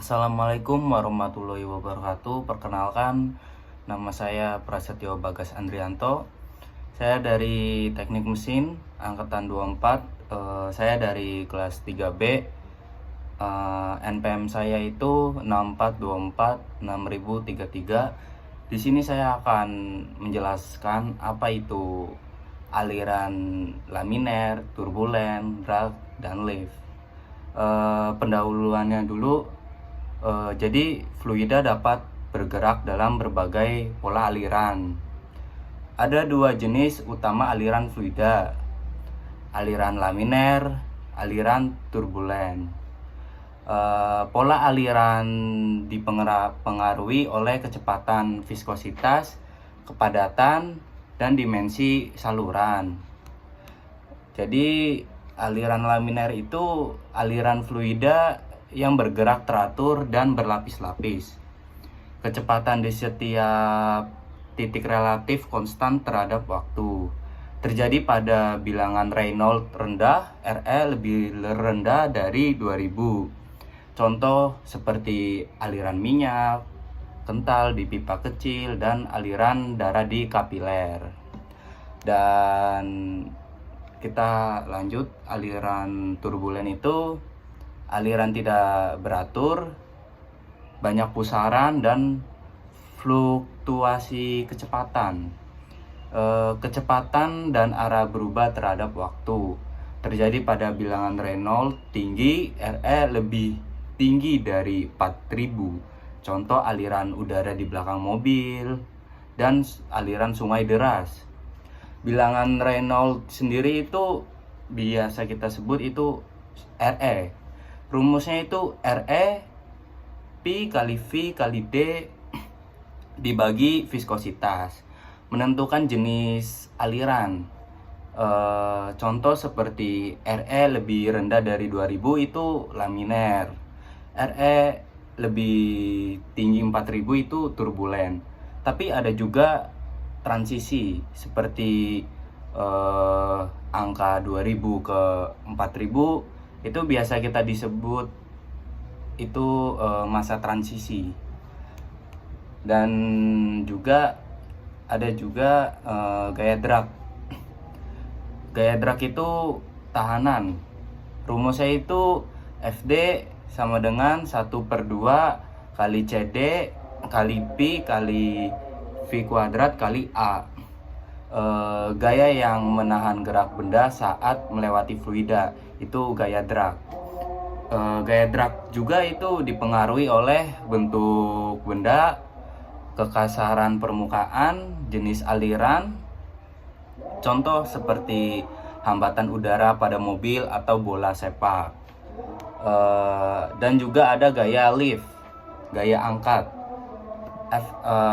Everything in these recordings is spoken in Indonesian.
Assalamualaikum warahmatullahi wabarakatuh. Perkenalkan, nama saya Prasetyo Bagas Andrianto. Saya dari Teknik Mesin angkatan 24. Saya dari kelas 3B. NPM saya itu 64246033. Di sini saya akan menjelaskan apa itu aliran laminer, turbulen, drag, dan lift. Pendahuluannya dulu. Jadi fluida dapat bergerak dalam berbagai pola aliran. Ada dua jenis utama aliran fluida: aliran laminer, aliran turbulen. Pola aliran dipengaruhi oleh kecepatan viskositas, kepadatan, dan dimensi saluran. Jadi aliran laminer itu aliran fluida yang bergerak teratur dan berlapis-lapis. Kecepatan di setiap titik relatif konstan terhadap waktu. Terjadi pada bilangan Reynolds rendah, Re lebih rendah dari 2000. Contoh seperti aliran minyak kental di pipa kecil dan aliran darah di kapiler. Dan kita lanjut, aliran turbulen itu aliran tidak beratur, banyak pusaran dan fluktuasi kecepatan. Kecepatan dan arah berubah terhadap waktu. Terjadi pada bilangan Reynolds tinggi, Re lebih tinggi dari 4000. Contoh aliran udara di belakang mobil dan aliran sungai deras. Bilangan Reynolds sendiri itu biasa kita sebut itu Re. Rumusnya itu Re Pi kali V kali D dibagi viskositas, menentukan jenis aliran. Contoh seperti Re lebih rendah dari 2000 itu laminer, Re lebih tinggi 4000 itu turbulen. Tapi ada juga transisi seperti angka 2000 ke 4000, itu biasa kita disebut itu masa transisi. Dan juga ada juga gaya drag. Gaya drag itu tahanan. Rumusnya itu Fd sama dengan 1/2 kali CD kali Pi kali V kuadrat kali A. Gaya yang menahan gerak benda saat melewati fluida itu gaya drag. Gaya drag juga itu dipengaruhi oleh bentuk benda, kekasaran permukaan, jenis aliran. Contoh seperti hambatan udara pada mobil atau bola sepak. Dan juga ada gaya lift, gaya angkat.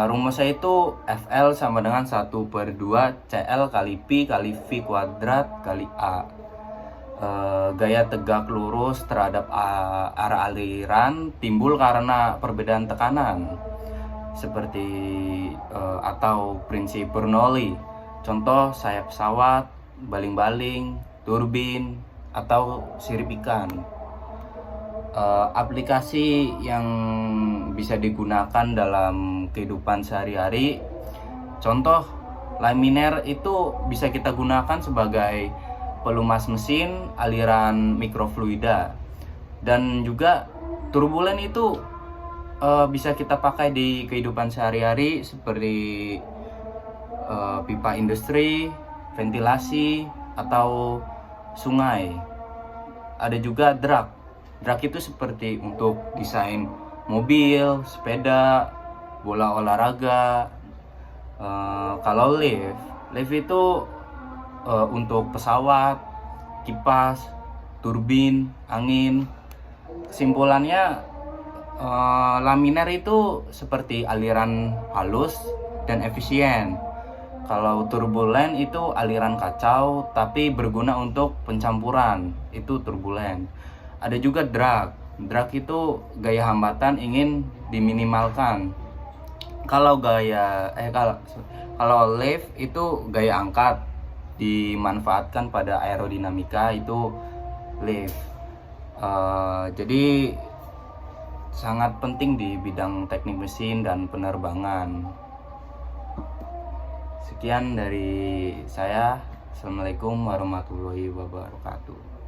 Rumusnya itu Fl sama dengan 1/2 Cl kali Pi kali V kuadrat kali A. Gaya tegak lurus terhadap arah aliran timbul karena perbedaan tekanan seperti atau prinsip Bernoulli. Contoh sayap pesawat, baling-baling, turbin, atau sirip ikan. Aplikasi yang bisa digunakan dalam kehidupan sehari-hari, contoh laminer itu bisa kita gunakan sebagai pelumas mesin aliran mikrofluida. Dan juga turbulen itu bisa kita pakai di kehidupan sehari-hari seperti pipa industri, ventilasi, atau sungai. Ada juga drag. Drag itu seperti untuk desain mobil, sepeda, bola olahraga. Kalau lift itu untuk pesawat, kipas, turbin, angin. Kesimpulannya, laminer itu seperti aliran halus dan efisien. Kalau turbulen itu aliran kacau tapi berguna untuk pencampuran, itu turbulen. Ada juga drag. Drag itu gaya hambatan ingin diminimalkan. Kalau lift itu gaya angkat dimanfaatkan pada aerodinamika, itu lift. Jadi sangat penting di bidang teknik mesin dan penerbangan. Sekian dari saya. Assalamualaikum warahmatullahi wabarakatuh.